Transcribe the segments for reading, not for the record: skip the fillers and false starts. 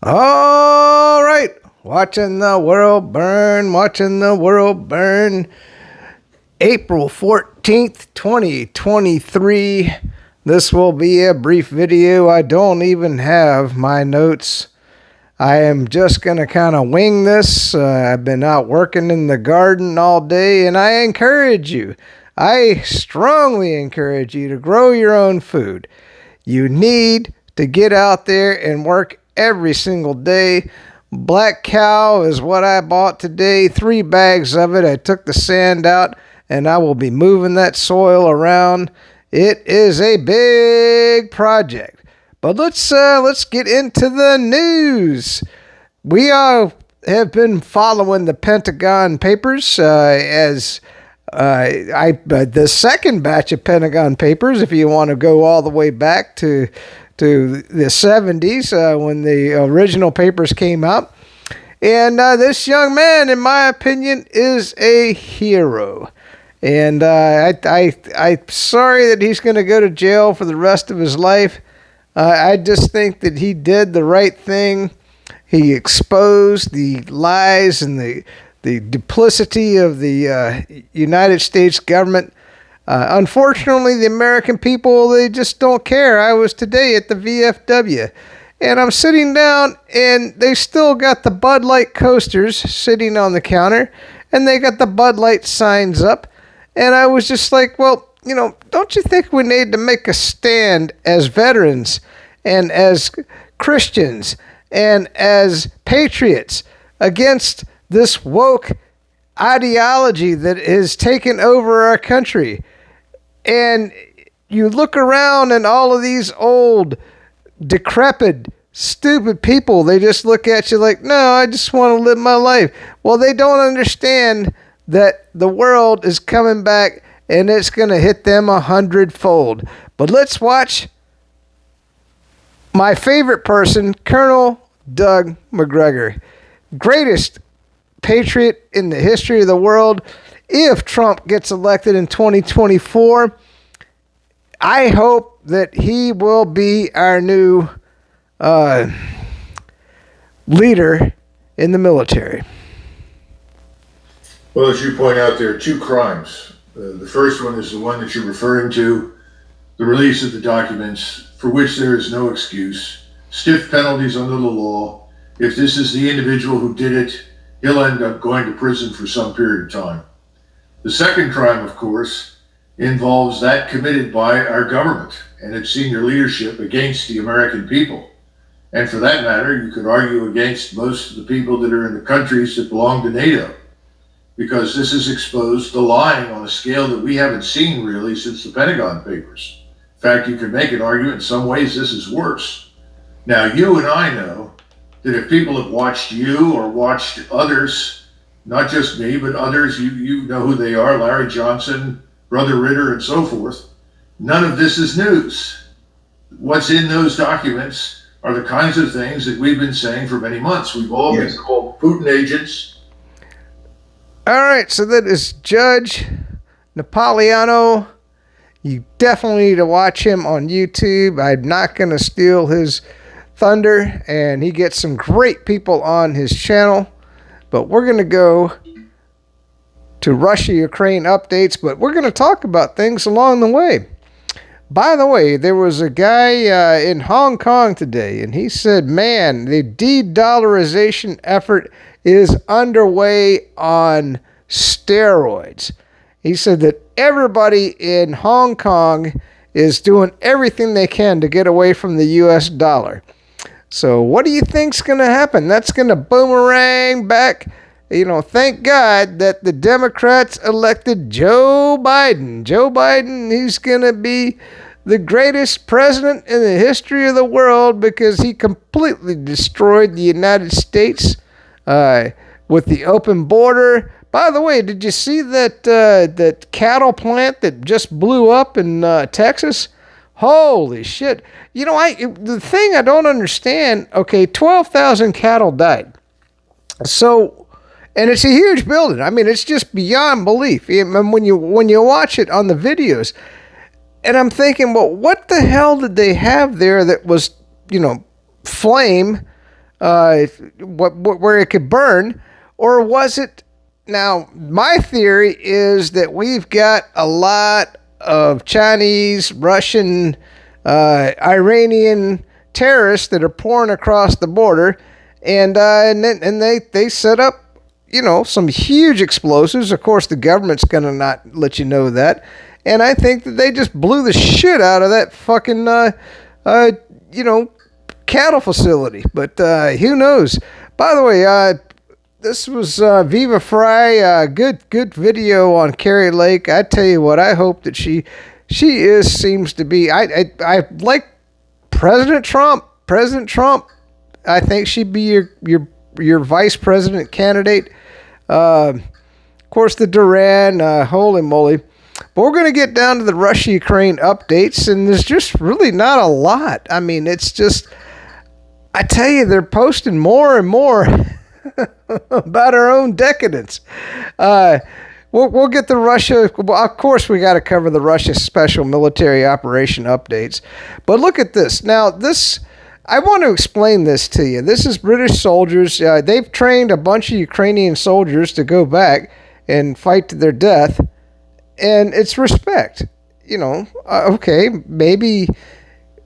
All right. Watching the world burn, watching the world burn. April 14th, 2023. This will be a brief video. I don't even have my notes. I am just going to kind of wing this. I've been out working in the garden all day, and I strongly encourage you to grow your own food. You need to get out there and work every single day. Black cow is what I bought today, 3 bags of it. I took the sand out, and I will be moving that soil around. It is a big project. But let's get into the news. We have been following the Pentagon Papers as the second batch of Pentagon Papers, if you want to go all the way back to the 70s when the original papers came out. And this young man, in my opinion, is a hero. And I'm sorry that he's going to go to jail for the rest of his life. I just think that he did the right thing. He exposed the lies and the duplicity of the United States government. Unfortunately, the American people, they just don't care. I was today at the VFW, and I'm sitting down, and they still got the Bud Light coasters sitting on the counter, and they got the Bud Light signs up. And I was just like, well, don't you think we need to make a stand as veterans and as Christians and as patriots against this woke ideology that has taken over our country? And you look around and all of these old, decrepit, stupid people, they just look at you like, no, I just want to live my life. Well, they don't understand that the world is coming back and it's going to hit them 100-fold. But let's watch my favorite person, Colonel Doug McGregor, greatest patriot in the history of the world. If Trump gets elected in 2024, I hope that he will be our new leader in the military. Well, as you point out, there are 2 crimes. The first one is the one that you're referring to, the release of the documents, for which there is no excuse, stiff penalties under the law. If this is the individual who did it, he'll end up going to prison for some period of time. The second crime, of course, involves that committed by our government and its senior leadership against the American people. And for that matter, you could argue against most of the people that are in the countries that belong to NATO, because this has exposed the lying on a scale that we haven't seen really since the Pentagon Papers. In fact, you could make an argument in some ways this is worse. Now, you and I know that if people have watched you or watched others, not just me, but others, you know who they are, Larry Johnson, Brother Ritter, and so forth, none of this is news. What's in those documents are the kinds of things that we've been saying for many months. We've all been called Putin agents. All right, so that is Judge Napolitano. You definitely need to watch him on YouTube. I'm not going to steal his thunder, and he gets some great people on his channel. But we're going to go to Russia-Ukraine updates, but we're going to talk about things along the way. By the way, there was a guy in Hong Kong today, and he said, man, the de-dollarization effort is underway on steroids. He said that everybody in Hong Kong is doing everything they can to get away from the U.S. dollar. So what do you think's going to happen? That's going to boomerang back. Thank God that the Democrats elected Joe Biden. Joe Biden, he's going to be the greatest president in the history of the world because he completely destroyed the United States with the open border. By the way, did you see that cattle plant that just blew up in Texas? Holy shit. The thing I don't understand, 12,000 cattle died. So, and it's a huge building. I mean, it's just beyond belief. When you watch it on the videos, and I'm thinking, well, what the hell did they have there that was, flame where it could burn, or was it? Now, my theory is that we've got a lot of Chinese, Russian, Iranian terrorists that are pouring across the border, and they set up, some huge explosives. Of course, the government's gonna not let you know that, and I think that they just blew the shit out of that fucking, cattle facility. But who knows? By the way, this was Viva Fry. Good video on Carrie Lake. I tell you what, I hope that seems to be. I like President Trump. President Trump. I think she'd be your vice president candidate. Of course, the Duran. Holy moly! But we're going to get down to the Russia-Ukraine updates, and there's just really not a lot. I mean, it's just. I tell you, they're posting more and more about our own decadence. We'll get the Russia. Well, of course, we got to cover the Russia special military operation updates. But look at this. Now, I want to explain this to you. This is British soldiers. They've trained a bunch of Ukrainian soldiers to go back and fight to their death, and it's respect. Okay, maybe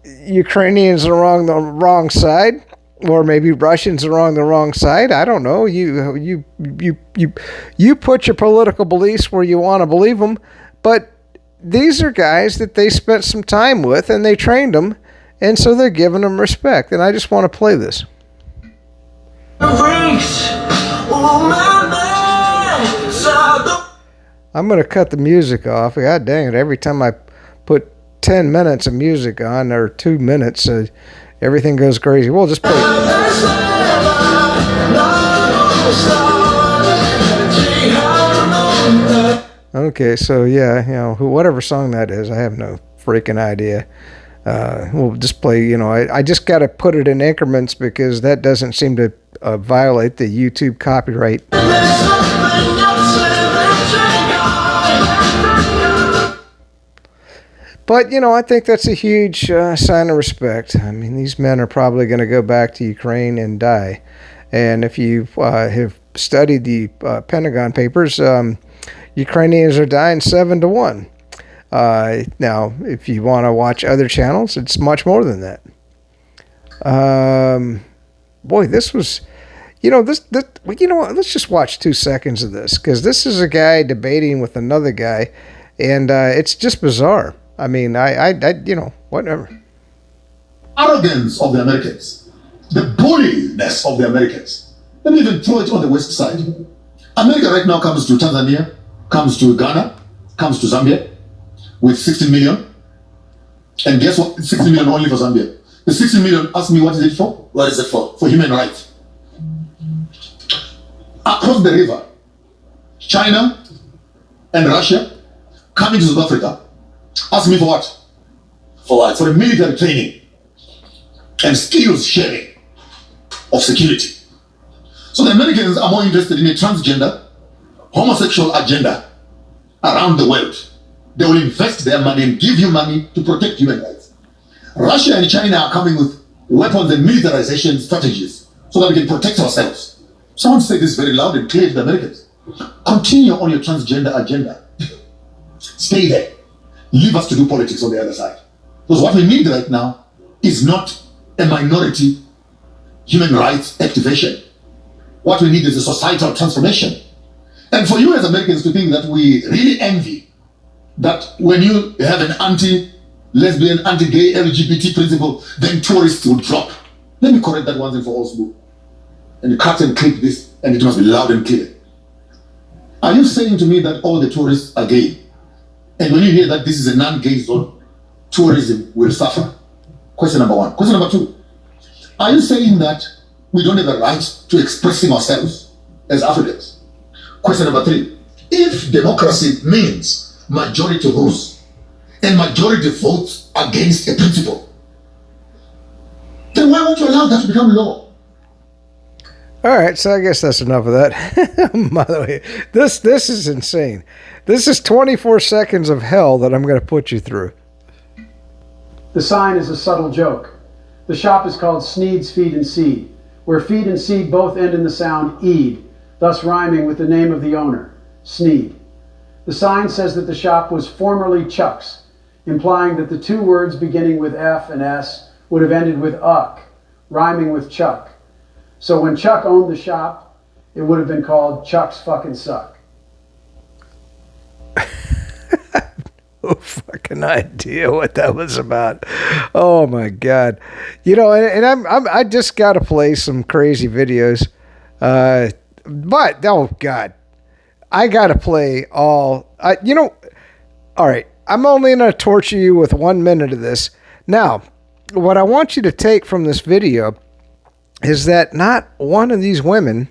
Ukrainians are on the wrong side, or maybe Russians are on the wrong side. I don't know. You put your political beliefs where you want to believe them, but these are guys that they spent some time with and they trained them, and so they're giving them respect. And I just want to play this. I'm going to cut the music off. God dang it! Every time I put 10 minutes of music on, or 2 minutes, everything goes crazy. We'll just play it. Okay, so yeah, whatever song that is, I have no freaking idea. We'll just play, I just got to put it in increments because that doesn't seem to violate the YouTube copyright. But, I think that's a huge sign of respect. I mean, these men are probably going to go back to Ukraine and die. And if you have studied the Pentagon Papers, Ukrainians are dying 7-1. Now, if you want to watch other channels, it's much more than that. Boy, this was... let's just watch 2 seconds of this, because this is a guy debating with another guy, and it's just bizarre. I mean, whatever. Arrogance of the Americans, the bulliness of the Americans. Let me even throw it on the west side. America right now comes to Tanzania, comes to Ghana, comes to Zambia with 16 million. And guess what? 16 million only for Zambia. The 16 million, ask me, what is it for? What is it for? For human rights. Across the river, China and Russia coming to South Africa. Ask me for what? For what? For the military training and skills sharing of security. So the Americans are more interested in a transgender, homosexual agenda around the world. They will invest their money and give you money to protect human rights. Russia and China are coming with weapons and militarization strategies so that we can protect ourselves. Someone said this very loud and clear to the Americans. Continue on your transgender agenda. Stay there. Leave us to do politics on the other side. Because what we need right now is not a minority human rights activation. What we need is a societal transformation. And for you as Americans to think that we really envy that when you have an anti-lesbian, anti-gay, LGBT principle, then tourists will drop. Let me correct that once and for all, Sbu. And you cut and clip this, and it must be loud and clear. Are you saying to me that all the tourists are gay? And when you hear that this is a non-gay zone, tourism will suffer? Question number 1. Question number 2. Are you saying that we don't have a right to expressing ourselves as Africans? Question number 3. If democracy means majority rules and majority votes against a principle, then why won't you allow that to become law? All right, so I guess that's enough of that. By the way, this is insane. This is 24 seconds of hell that I'm going to put you through. The sign is a subtle joke. The shop is called Sneed's Feed and Seed. where feed and seed both end in the sound eed, thus rhyming with the name of the owner, Sneed. The sign says that the shop was formerly Chuck's, implying that the two words beginning with F and S would have ended with uck, rhyming with Chuck. So when Chuck owned the shop, it would have been called Chuck's Fucking Suck. No fucking idea what that was about. Oh my god! You know, and I just got to play some crazy videos, but oh god, I got to play all. You know, all right. I'm only gonna torture you with 1 minute of this. Now, what I want you to take from this video is that not one of these women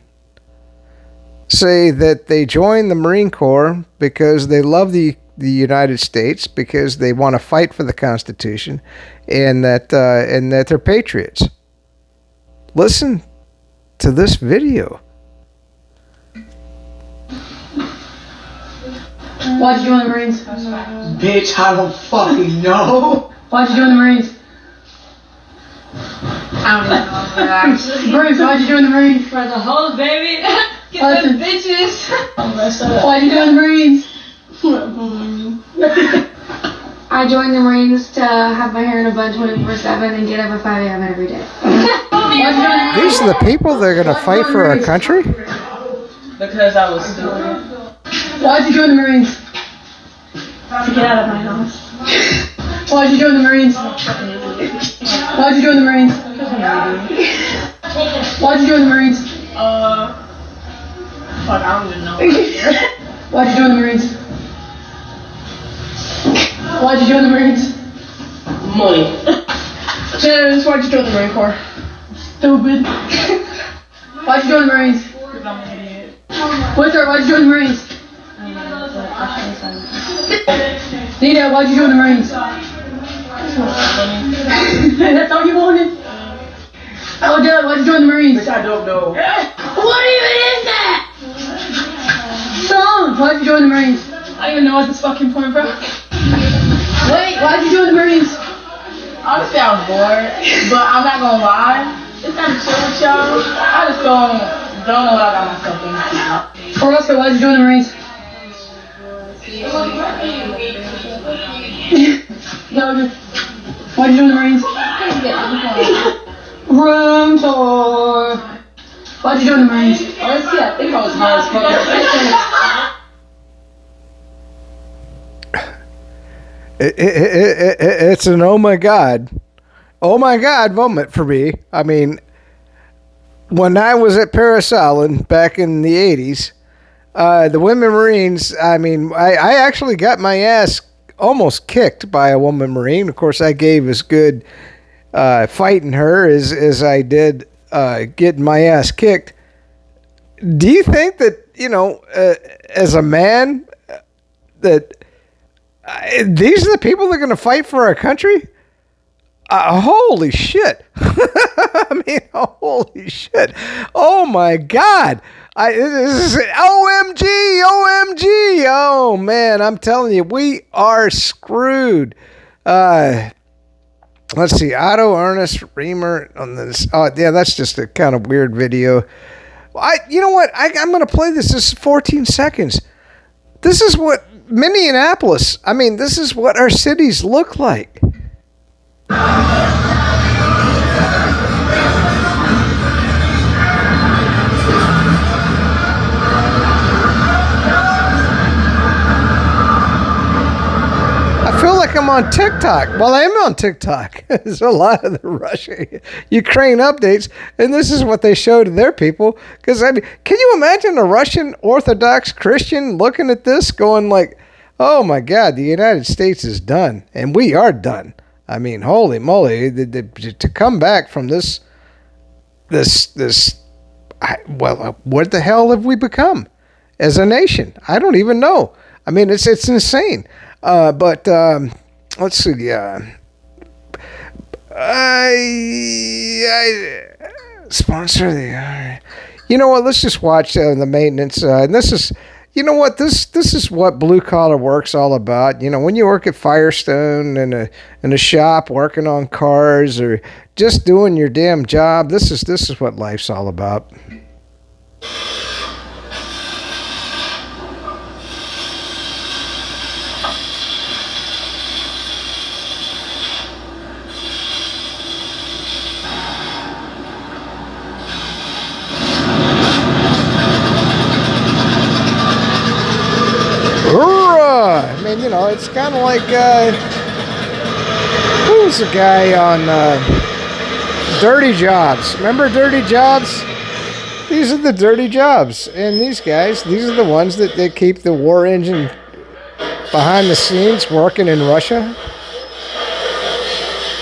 say that they joined the Marine Corps because they love the United States, because they want to fight for the Constitution, and that they're patriots. Listen to this video. Why'd you join the Marines? Bitch, I don't fucking know. Why'd you join the Marines? I don't even know actually. Bruce, why'd you join the Marines? For the hoes, baby. Get Listen. them bitches. Why'd you join the Marines? I joined the Marines to have my hair in a bun 24/7 and get up at 5 a.m. every day. These are the people that are going to fight for our country? Because I was stupid. Why'd you join the Marines? To get out of my house. Why'd you join the Marines? Why'd you join the Marines? Why'd you join the Marines? Fuck, I don't even know. Why'd you join the Marines? Why'd you join the Marines? Money. Janice, why'd you join the Marine Corps? Stupid. Why'd you join the Marines? Because I'm an idiot. Winter, why'd you join the Marines? Nita, why'd you join the Marines? That's all you wanted? Oh, Dad, why'd you join the Marines? I don't know. What even is that? Son, why'd you join the Marines? I don't even know at this fucking point, bro. Wait, why'd you join the Marines? Honestly, I was bored, but I'm not gonna lie. It's time to chill with y'all. I just don't know what I got myself into. Orozco, why'd you join the Marines? Doug, why'd you join the Marines? Room tour. Why'd you join the Marines? Honestly, I think I was high as fuck. It's an oh my god moment for me. I mean, when I was at Paris Island back in the 80s, the women Marines, I mean, I actually got my ass almost kicked by a woman Marine. Of course, I gave as good fighting her as I did getting my ass kicked. Do you think that, you know, as a man, that these are the people that are going to fight for our country? Holy shit. I mean, holy shit. Oh my God. This is OMG, OMG. Oh man, I'm telling you, we are screwed. Let's see, Otto, Ernest, Reamer on this. Oh yeah, that's just a kind of weird video. You know what? I'm going to play this. This is 14 seconds. This is what Minneapolis, I mean, this is what our cities look like. I feel like I'm on TikTok. Well, I am on TikTok. There's a lot of the Russia-Ukraine updates, and this is what they show to their people. Because, I mean, can you imagine a Russian Orthodox Christian looking at this going like, oh my God, the United States is done, and we are done. I mean, holy moly, to come back from this, what the hell have we become as a nation? I don't even know. I mean, it's insane. But let's see. I sponsor the. You know what? Let's just watch the maintenance. And this is, you know what? This is what blue collar work's all about. You know, when you work at Firestone in a shop working on cars or just doing your damn job, this is what life's all about. I mean, you know, it's kind of like, who was the guy on Dirty Jobs? Remember Dirty Jobs? These are the dirty jobs. And these guys, these are the ones that keep the war engine behind the scenes working in Russia.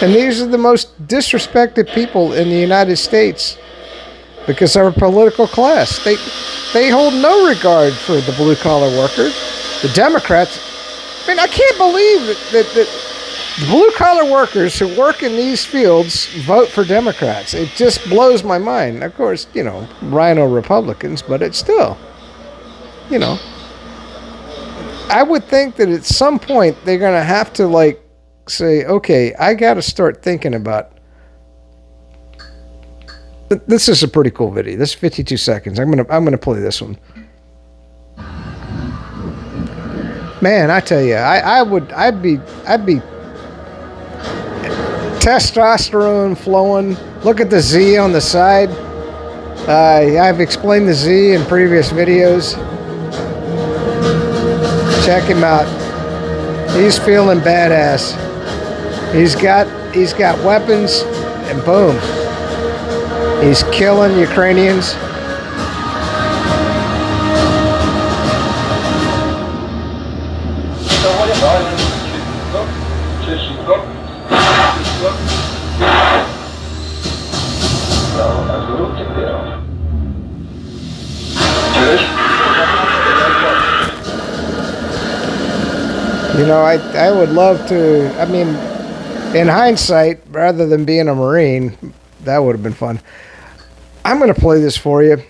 And these are the most disrespected people in the United States because of our political class. They hold no regard for the blue-collar worker. The Democrats, I mean, I can't believe that the blue-collar workers who work in these fields vote for Democrats. It just blows my mind. Of course, you know, rhino Republicans, but it's still, you know. I would think that at some point they're going to have to, like, say, okay, I got to start thinking about. This is a pretty cool video. This is 52 seconds. I'm gonna play this one. Man, I tell you, I'd be testosterone flowing. Look at the Z on the side. I've explained the Z in previous videos. Check him out. He's feeling badass. He's got weapons, and boom, he's killing Ukrainians. You know, I would love to, I mean, in hindsight, rather than being a Marine, that would have been fun. I'm going to play this for you.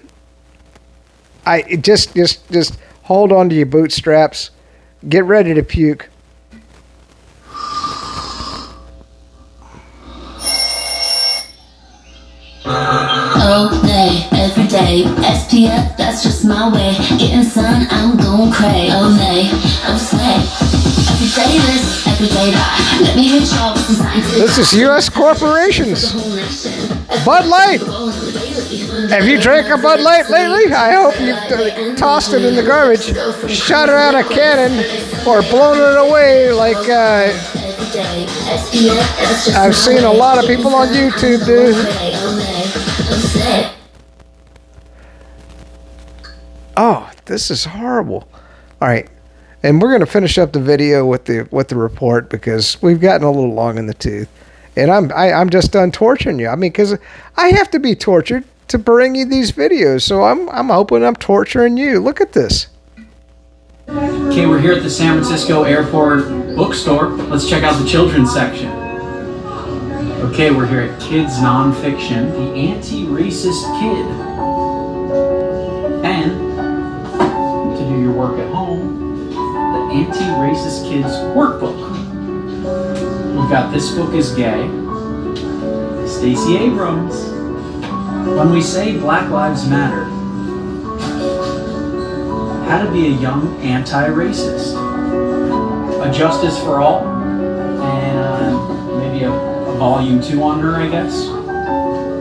Just hold on to your bootstraps. Get ready to puke. All day, every day, SPF, that's just my way. Getting sun, I'm going cray. Oh nay, I'm slay. Every day this, every day that. Let me hit y'all with some science. This is U.S. corporations. Bud Light. Have you drank a Bud Light lately? I hope you've tossed it in the garbage, shot it out of a cannon, or blown it away like I've seen a lot of people on YouTube do. Oh, this is horrible. All right, and we're going to finish up the video with the report because we've gotten a little long in the tooth, and I'm just done torturing you. I mean, because I have to be tortured to bring you these videos, so I'm hoping I'm torturing you. Look at this. Okay, we're here at the San Francisco Airport bookstore. Let's check out the children's section. Okay, we're here at Kids Nonfiction, the Anti-Racist Kid. And to do your work at home, the Anti-Racist Kids Workbook. We've got This Book is Gay, Stacey Abrams, When We Say Black Lives Matter, How to Be a Young Anti-Racist, A Justice for All, and maybe a volume 2 on her, I guess.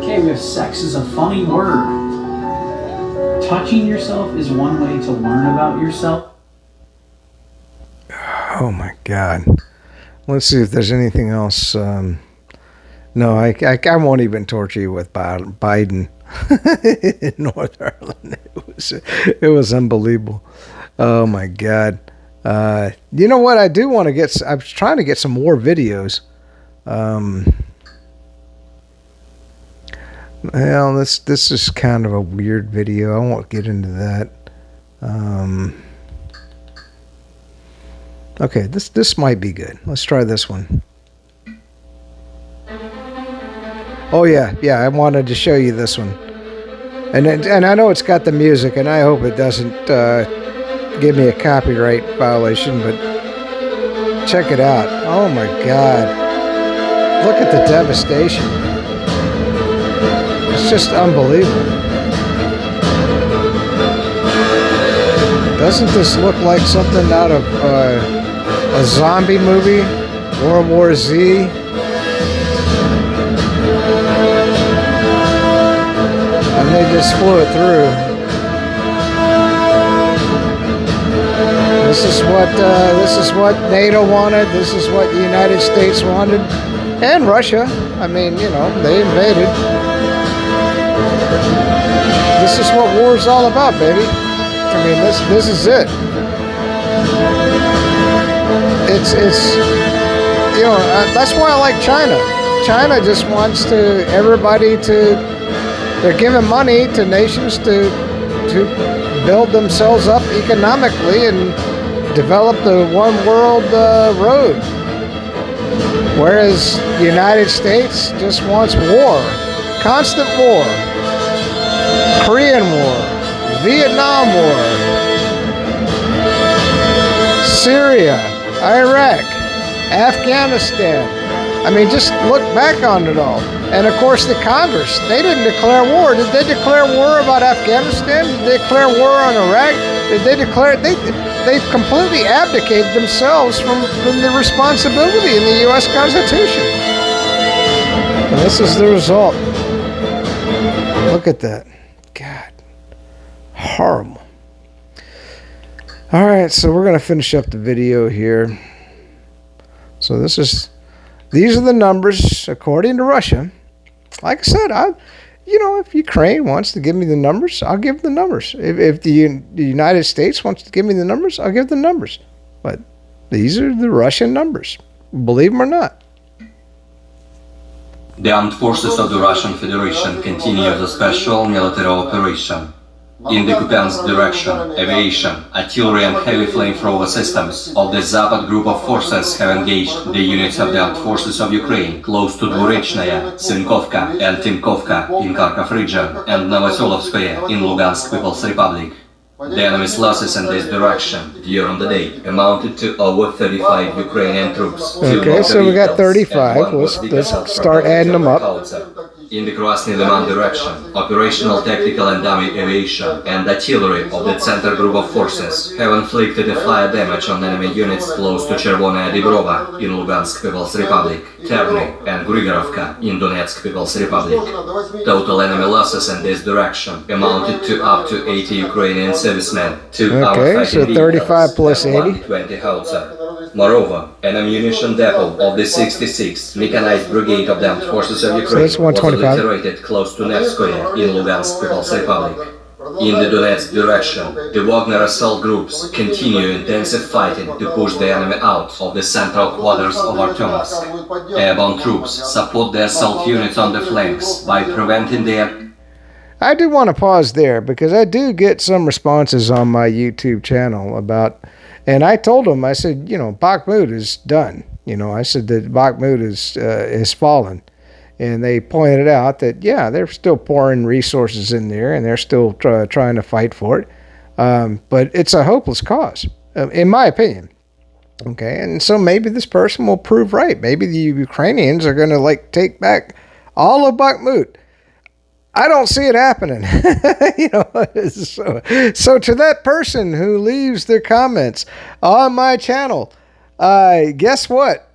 Okay, we have Sex is a Funny Word. Touching yourself is one way to learn about yourself. Oh my God. Let's see if there's anything else. No, I won't even torture you with Biden in North Ireland. It was unbelievable. Oh my God. You know what? I do want to get. I was trying to get some more videos. Well, this is kind of a weird video. I won't get into that. Okay, this might be good. Let's try this one. Oh yeah, I wanted to show you this one, and I know it's got the music, and I hope it doesn't give me a copyright violation, but check it out. Oh my God. Look at the devastation. It's just unbelievable. Doesn't this look like something out of a zombie movie? World War Z? And they just flew it through. This is what NATO wanted. This is what the United States wanted, and Russia. I mean, you know, they invaded. This is what war is all about, baby. I mean, this is it. It's you know, that's why I like China. China just wants everybody to. They're giving money to nations to build themselves up economically and develop the one world road. Whereas the United States just wants war, constant war, Korean War, Vietnam War, Syria, Iraq, Afghanistan. I mean, just look back on it all. And of course the Congress, they didn't declare war. Did they declare war about Afghanistan? Did they declare war on Iraq? Did they declare, they completely abdicated themselves from the responsibility in the U.S. Constitution. And this is the result. Look at that. God. Horrible. All right, so we're going to finish up the video here. So these are the numbers according to Russia. Like I said, if Ukraine wants to give me the numbers, I'll give the numbers. If the United States wants to give me the numbers, I'll give the numbers. But these are the Russian numbers, believe them or not. The armed forces of the Russian Federation continue the special military operation. In the Kupiansk direction, aviation, artillery and heavy flamethrower systems of the Zapad group of forces have engaged the units of the armed forces of Ukraine close to Dvorichная, Sinkovka and Timkovka in Kharkov region and Novoselovskoye in Lugansk People's Republic. The enemy's losses in this direction during the day amounted to over 35 Ukrainian troops. Okay, so we got 35. Let's start adding them up. In the Krasny Liman direction, operational, tactical and dummy aviation and artillery of the center group of forces have inflicted a fire damage on enemy units close to Chervonaya Dibrova in Lugansk People's Republic, Terny and Grigorovka in Donetsk People's Republic. Total enemy losses in this direction amounted to up to 80 Ukrainian servicemen, 2 okay, so 35 plus 80. 20 howitzer. Moreover, an ammunition depot of the 66th Mechanized Brigade of the Armed Forces of Ukraine was obliterated close to Nevskoye in Lugansk People's Republic. In the Donetsk direction, the Wagner assault groups continue intensive fighting to push the enemy out of the central quarters of Artyomovsk. Airborne troops support the assault units on the flanks by preventing their... I do want to pause there because I do get some responses on my YouTube channel about... And I told them, I said, Bakhmut is done. I said that Bakhmut is fallen. And they pointed out that, yeah, they're still pouring resources in there and they're still trying to fight for it. But it's a hopeless cause, in my opinion. Okay, and so maybe this person will prove right. Maybe the Ukrainians are going to, take back all of Bakhmut. I don't see it happening. So to that person who leaves their comments on my channel, guess what?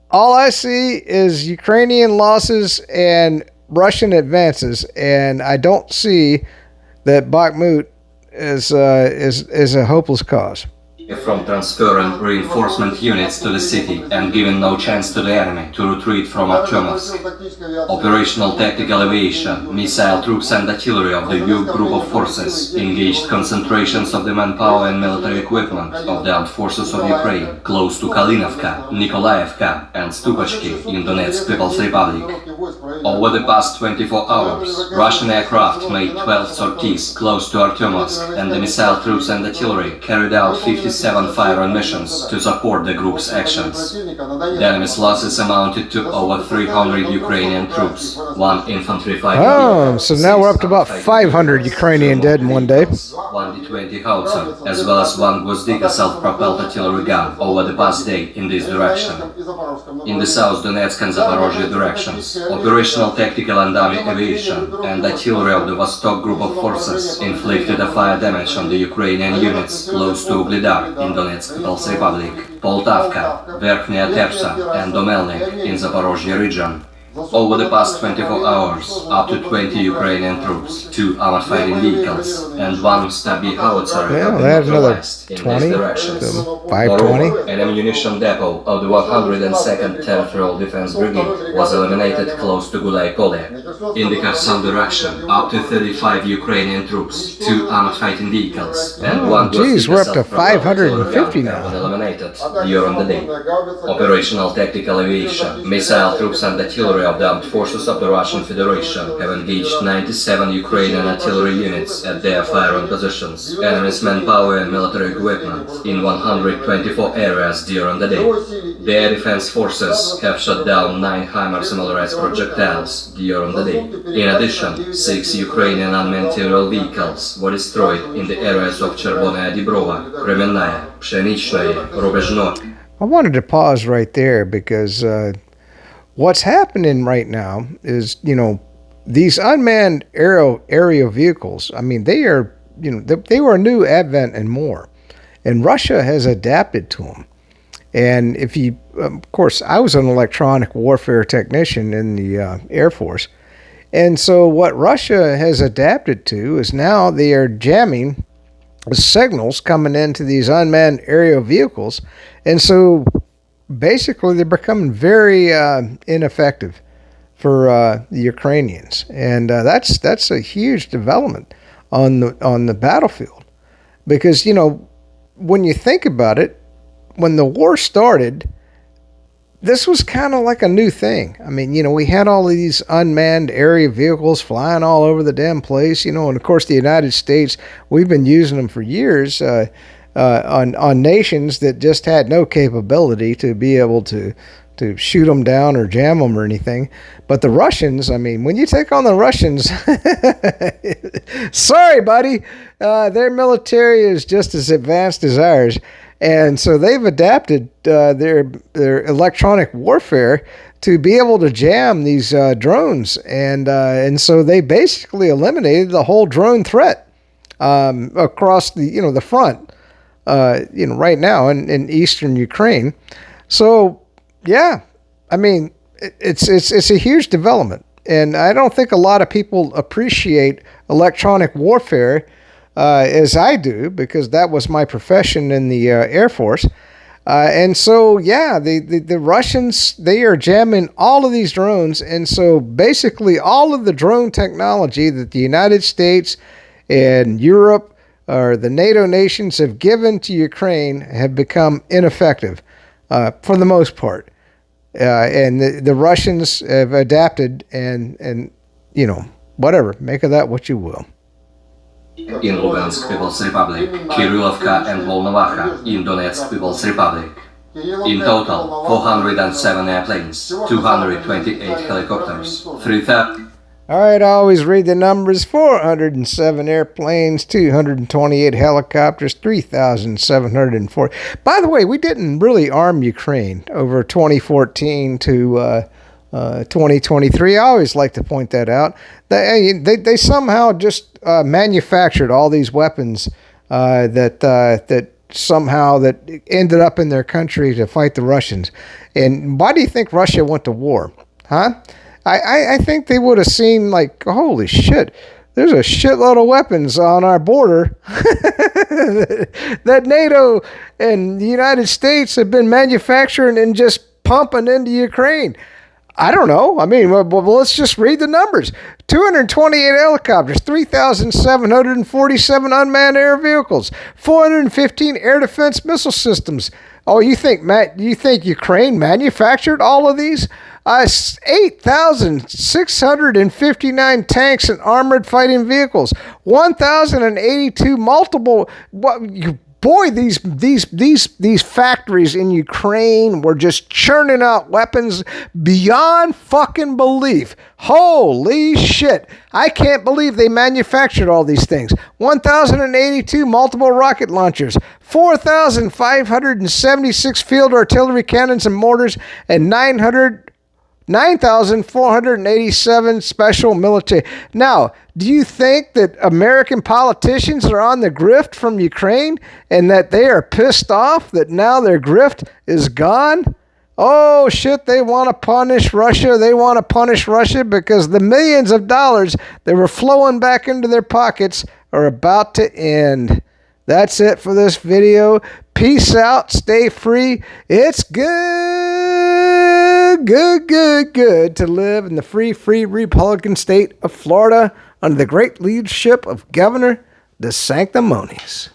All I see is Ukrainian losses and Russian advances, and I don't see that Bakhmut is a hopeless cause. From transferring reinforcement units to the city and giving no chance to the enemy to retreat from Artyomovsk. Operational tactical aviation, missile troops and artillery of the U group of forces engaged concentrations of the manpower and military equipment of the armed forces of Ukraine close to Kalinovka, Nikolaevka and Stupachki in Donetsk People's Republic. Over the past 24 hours, Russian aircraft made 12 sorties close to Artyomovsk, and the missile troops and artillery carried out 57 fire-on missions to support the group's actions. The enemy's losses amounted to over 300 Ukrainian troops, 1 infantry fighting vehicle, so now we're up to about 500 Ukrainian dead in one day. 1 D-20 howitzer, as well as 1 Gvozdika self-propelled artillery gun over the past day in this direction. In the South Donetsk and Zaporozhye directions, operational, tactical and army aviation and artillery of the Vostok group of forces inflicted a fire damage on the Ukrainian units close to Ugledar in Donetsk People's Republic, Poltavka, Verkhnya Tersa and Domelnik in Zaporozhye region. Over the past 24 hours, up to 20 Ukrainian troops, 2 armored fighting vehicles, and 1 Stabby howitzer have been neutralized in these directions. Moreover, an ammunition depot of the 102nd Territorial Defense Brigade was eliminated close to Gulay Pole. In the Kherson direction, up to 35 Ukrainian troops, 2 armored fighting vehicles, and 1 we're up to 550 now. were eliminated during the day. Operational tactical aviation, missile troops and artillery of the armed forces of the Russian Federation have engaged 97 Ukrainian artillery units at their firing positions, enemy's manpower and military equipment in 124 areas during the day. The air defense forces have shot down 9 HIMARS militarized projectiles during the day. In addition, 6 Ukrainian unmanned aerial vehicles were destroyed in the areas of Chervonaya Dibrova, Kremenaya, Pshenichnoye, Rubezhno. I wanted to pause right there because what's happening right now is, these unmanned aerial vehicles, I mean, they are, they were a new advent and more. And Russia has adapted to them. And if you, of course, I was an electronic warfare technician in the Air Force. And so what Russia has adapted to is now they are jamming signals coming into these unmanned aerial vehicles. And so basically they're becoming very ineffective for the Ukrainians. And that's a huge development on the battlefield. Because, when you think about it, when the war started, this was kind of like a new thing. I mean, we had all of these unmanned aerial vehicles flying all over the damn place, and of course the United States, we've been using them for years on nations that just had no capability to be able to shoot them down or jam them or anything. But the Russians, I mean, when you take on the Russians, sorry, buddy, their military is just as advanced as ours. And so they've adapted their electronic warfare to be able to jam these drones. And so they basically eliminated the whole drone threat across the front, right now in eastern Ukraine. So, yeah, I mean, it's a huge development. And I don't think a lot of people appreciate electronic warfare as I do, because that was my profession in the Air Force. And so, yeah, the Russians, they are jamming all of these drones. And so basically all of the drone technology that the United States and Europe or the NATO nations have given to Ukraine have become ineffective for the most part. And the Russians have adapted and whatever, make of that what you will. In Lugansk People's Republic, Kirillovka and Volnovakha in Donetsk People's Republic. In total, 407 airplanes, 228 helicopters, 3,000... All right, I always read the numbers. 407 airplanes, 228 helicopters, 3,704. By the way, we didn't really arm Ukraine over 2014 to 2023. I always like to point that out. They somehow just manufactured all these weapons that somehow that ended up in their country to fight the Russians. And why do you think Russia went to war? Huh? I think they would have seen, like, holy shit, there's a shitload of weapons on our border that NATO and the United States have been manufacturing and just pumping into Ukraine. I don't know. I mean, well, let's just read the numbers. 228 helicopters, 3,747 unmanned air vehicles, 415 air defense missile systems, Oh, you think Ukraine manufactured all of these? 8,659 tanks and armored fighting vehicles, 1,082 multiple. These factories in Ukraine were just churning out weapons beyond fucking belief. Holy shit. I can't believe they manufactured all these things. 1,082 multiple rocket launchers, 4,576 field artillery cannons and mortars, and 9,487 special military. Now, do you think that American politicians are on the grift from Ukraine and that they are pissed off that now their grift is gone? Oh shit, they want to punish Russia. They want to punish Russia because the millions of dollars that were flowing back into their pockets are about to end. That's it for this video. Peace out. Stay free. It's good to live in the free Republican state of Florida under the great leadership of Governor DeSanctimonious.